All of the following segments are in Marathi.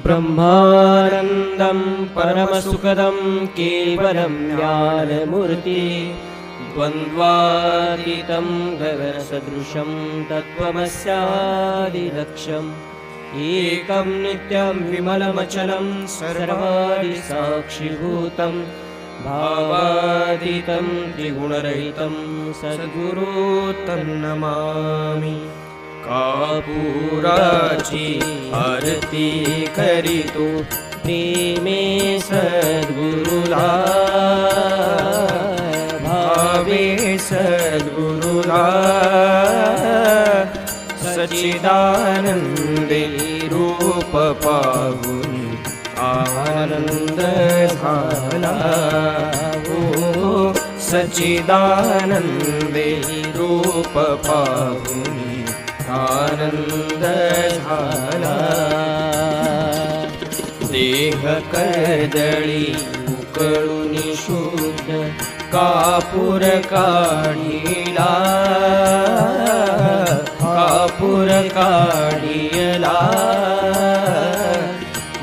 ब्रह्मानन्दं परमसुखदं केवलं ज्ञानमूर्ति द्वन्द्वातीतं गगनसदृशं तत्त्वमस्यादिलक्ष्यम् एकं नित्यं विमलमचलं सर्वादिसाक्षिभूतं भावातीतं त्रिगुणरहितं सद्गुरुं नमामि। कापूराची आरती करीतो प्रेमे सद्गुरुला भावे सद्गुरुला सच्चिदानंदे रूप पाहून आनंद झाला हो सच्चिदानंदे रूप पाहून आनंद झाला। देह कर्दळी उकळून शुद्ध कापूर काढिला कापूर काढिला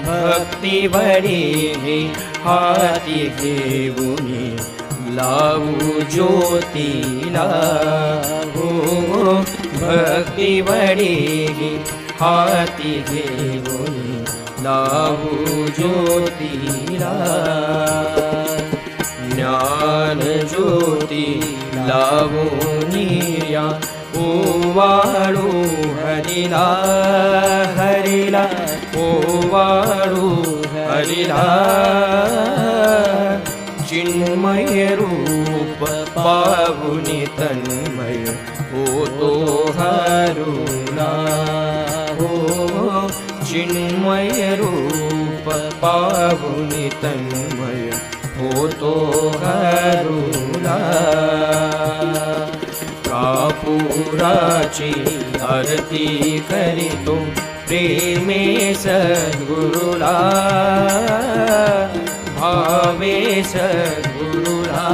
भक्ती वडी हाती घेऊन लावू ज्योतीला हो भक्ती वडी हाती घेऊन लावू ज्योतीला ज्ञान ज्योती लावून या ओवाळू हरिला हरिला ओवाळू हरिला चिन्मय रूप पाहुनी तन्मय होतो हरुला हो चिन्मय रूप पाहुनी तन्मय होतो हरुला। कापूराची आरती करीतो प्रेमे सद्गुरुला भावे सद्गुरुला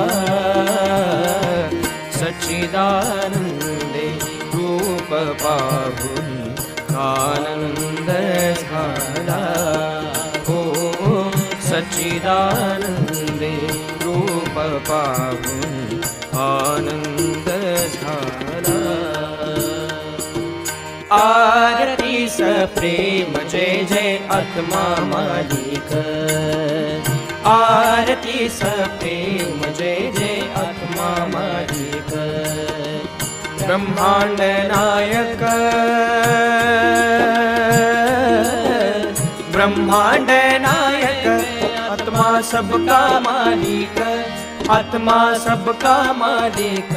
सच्चिदानंदे रूप पाहून आनंद झाला हो सच्चिदानंदे रूप पाहून आनंद झाला। आरती प्रेम जय जय आत्मा मालिक आरती प्रेम जय जय आत्मा मालिक ब्रह्मांड नायक ब्रह्मांड नायक आत्मा सबका मालिक आत्मा सबका मालिक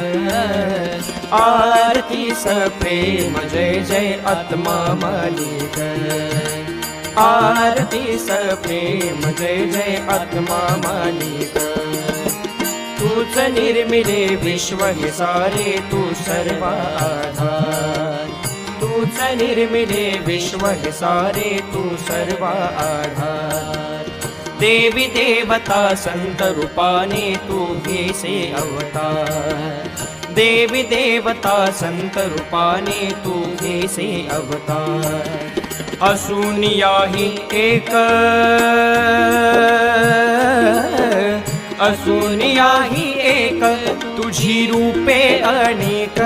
आरती प्रेम जय जय आत्मा मालिक आरती प्रेम जय जय आत्मा मालिक तूच निर्मिले विश्व हे सारे तू सर्व आधार तूच निर्मिले विश्व हे सारे तू सर्व आधार देवी देवता संत रूपाने तू घेसे अवतार देवी देवता संत रूपाने तू घेसे अवतार असून याही एक असून याही एक तुझी रूपे अनेक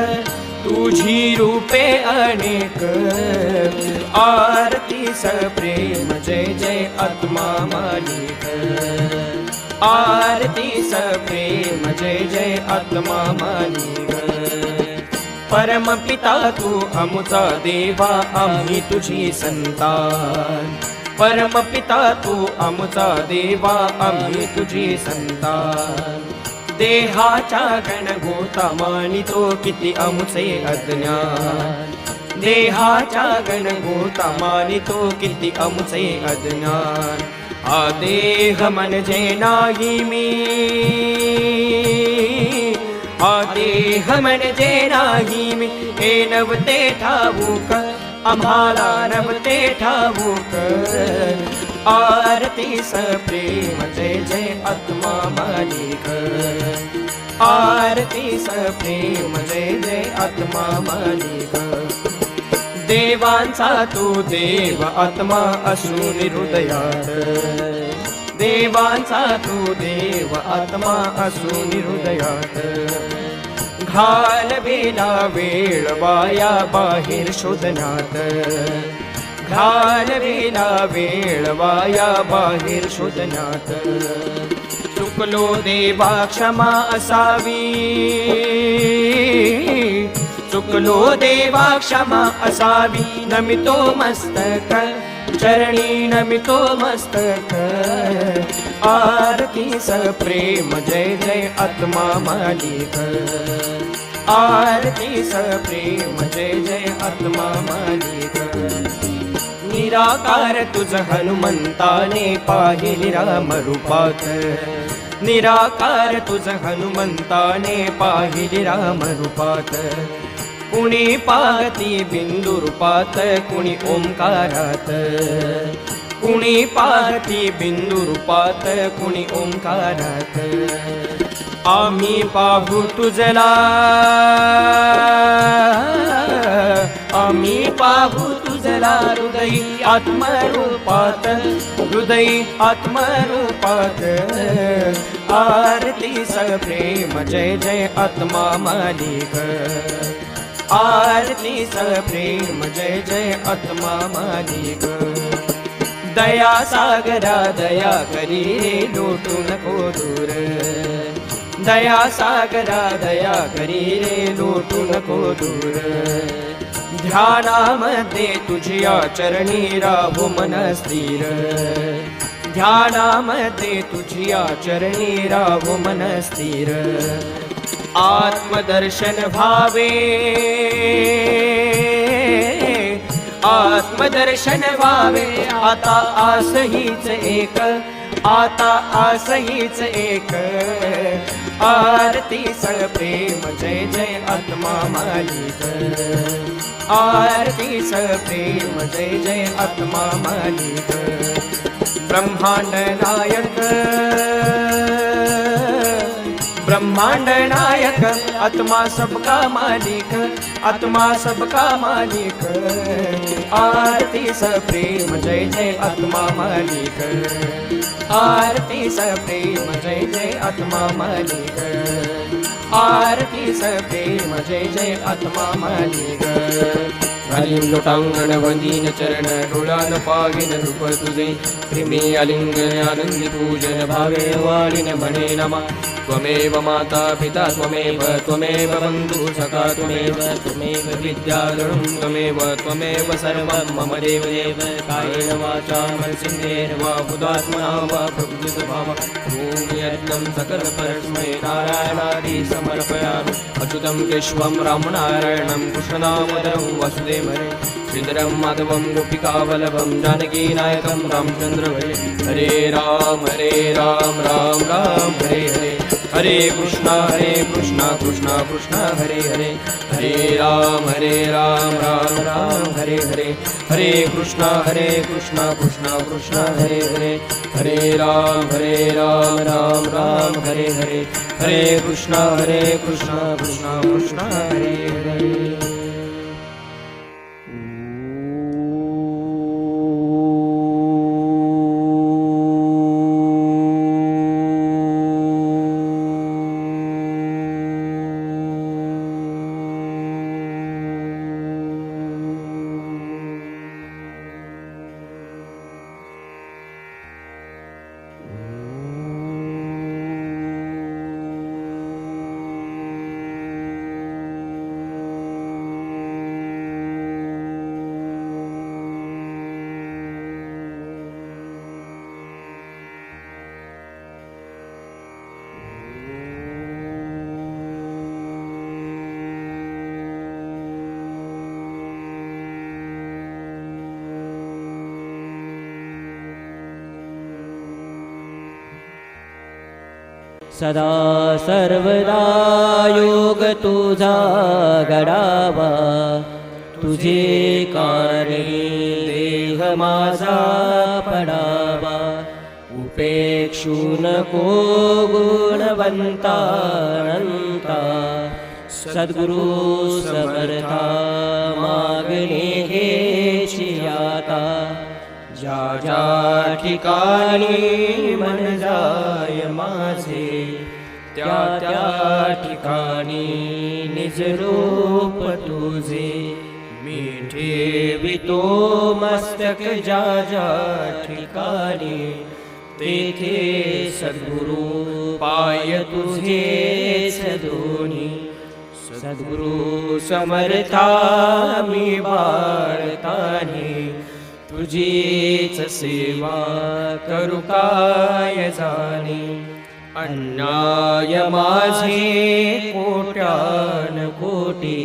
तुझी रूपे अनेक आरती प्रेम जय जय आत्मा मालिक आरती प्रेम जय जय आत्मा मालिक परम पिता तू अमुचा देवा आम्ही तुझी संतान परम पिता तू अमुचा देवा आम्ही तुझी संतान देहाच्या गणगोता मानितो किती अमुचे अज्ञान देहाच्या गणगोता मानितो किती अमुचे अज्ञान हा देह म्हणजे नाही मी हा देह म्हणजे नाही मी हे नवते ठाऊक आम्हाला नवते ठाऊक आरती प्रेम जय जय आत्मा मालिक आरती प्रेम जय जय आत्मा मालिक देवांचा तू देव आत्मा असून हृदयात, देवांचा तू देव आत्मा असून हृदयात. घालविला वेळ वाया बाहेर शोधण्यात, घालविला वेळ वाया बाहेर शोधण्यात. चुकलो देवा क्षमा असावी, चुकलो देवा क्षमा असावी. नमितो मस्तक चरणी नमितो मस्तक, आरती सप्रेम जय जय आत्मा मालिक, आरती सप्रेम जय जय आत्मा मालिक. निराकार तुझ हनुमंताने पाहिले रामरूपात, निराकार तुझ हनुमंताने पाहिले रामरूपात. कुणी पाहती बिंदू रूपात, कुणी ओंकारात, कुणी पाहती बिंदू रूपात, कुणी ओंकारात. आम्ही पाहू तुझला, आम्ही पाहू तुझला हृदयी आत्मरूपात, हृदयी आत्मरूपात. आरती सप्रेम जय जय आत्मा मालिक, आरती सप्रेम जय जय आत्मा मालिक. दया सागरा दया करी रे लोटू नको दूर, दया सागरा दया करी रे लोटू नको दूर. ध्यानामध्ये तुझ्या चरणी राहू मन स्थिर, ध्यानामध्ये तुझ्या चरणी राहू मन स्थिर. आत्मदर्शन भावे, आत्मदर्शन व्हावे. आता आस हीच एक, आता आस हीच एक. आरती सप्रेम जय जय आत्मा मालिक, आरती सप्रेम जय जय आत्मा मालिक. ब्रह्मांड नायक, ब्रह्मांड नायक, आत्मा सबका मालिक, आत्मा सबका मालिक. आरती सप्रेम जय जय आत्मा मालिक, आरती सप्रेम जय जय आत्मा मालिक, आरती सप्रेम जय जय आत्मा मालिक. हरिं लोटांगण वंदीन चरण डोळान पाविन रूप तुझे. प्रेमी आलिंगन आनंदी पूजन भावे वाळीन म्हणे नमा. त्वमेव माता पिता त्वमेव, त्वमेव बंधु सखा त्वमेव, त्वमेव विद्याधरं त्वमेव, त्वमेव सर्वं मम देव देव. कायेन वाचा मनसेन्द्रियेण वा बुद्धात्मना वा प्रकृतिस्वभावा. भूमि यज्ञं सकलपरस्मै नारायणादि समर्पयामि. अच्युतं केशवं रामनारायणं कृष्णदामोदरं वासुदेवं श्रीधरं माधवं गोपिकावल्लभं जानकीनायकं रामचन्द्र भजे. हरे राम राम राम हरे हरे. हरे कृष्णा कृष्णा कृष्णा हरे हरे. हरे राम राम राम हरे हरे. हरे कृष्णा कृष्णा कृष्णा हरे हरे. हरे राम राम राम हरे हरे. हरे कृष्णा कृष्णा कृष्णा हरे हरे. सदा सर्वदा योग तुझा घडावा, तुझे कारणी देह माझा पडावा. उपेक्षू नको गुणवंता अनंता, सद्गुरु समर्था मागणे हेची आता ज्या ज्या ठिकाणी मन जाय माझे त्या त्या ठिकाणी निज रूप तुझे मी ठेवितो मस्तक ज्या ज्या ठिकाणी तेथे सद्गुरु पाय तुझे सदोनी सद्गुरु समर्था मी बाळतानी तुझीच सेवा करू काय जाणे अन्याय माझे कोट्यान कोटी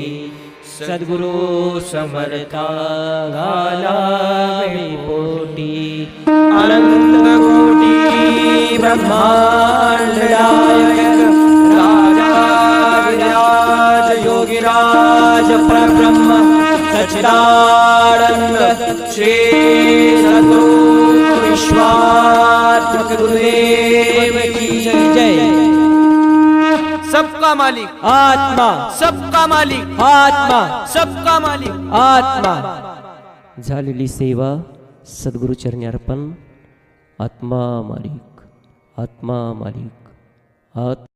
सद्गुरु समर्था घालावे पोटी अनंत कोटी ब्रह्मांड नायक राजाधिराज योगिराज परब्रह्म सच्चिदानंद श्री सद्गुरु विश्वात्मक गुरुदेव की जय। सबका मालिक आत्मा सबका मालिक आत्मा सबका मालिक आत्मा झालेली सेवा सद्गुरु चरणी अर्पण। आत्मा मालिक आत्मा मालिक आत्मा